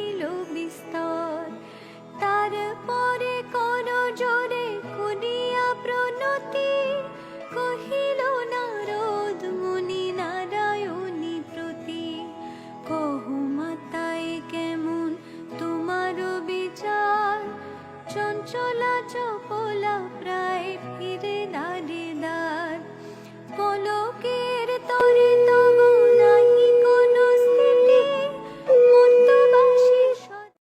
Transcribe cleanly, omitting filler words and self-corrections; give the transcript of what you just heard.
করিল বিস্তর। তারপরে কর জোরে করিয়া প্রণতি, কহিল নারদ মুনি নারায়ণী প্রতি। কহু মাতায় কেমন তোমার বিচার, চঞ্চলা চপলা প্রাণ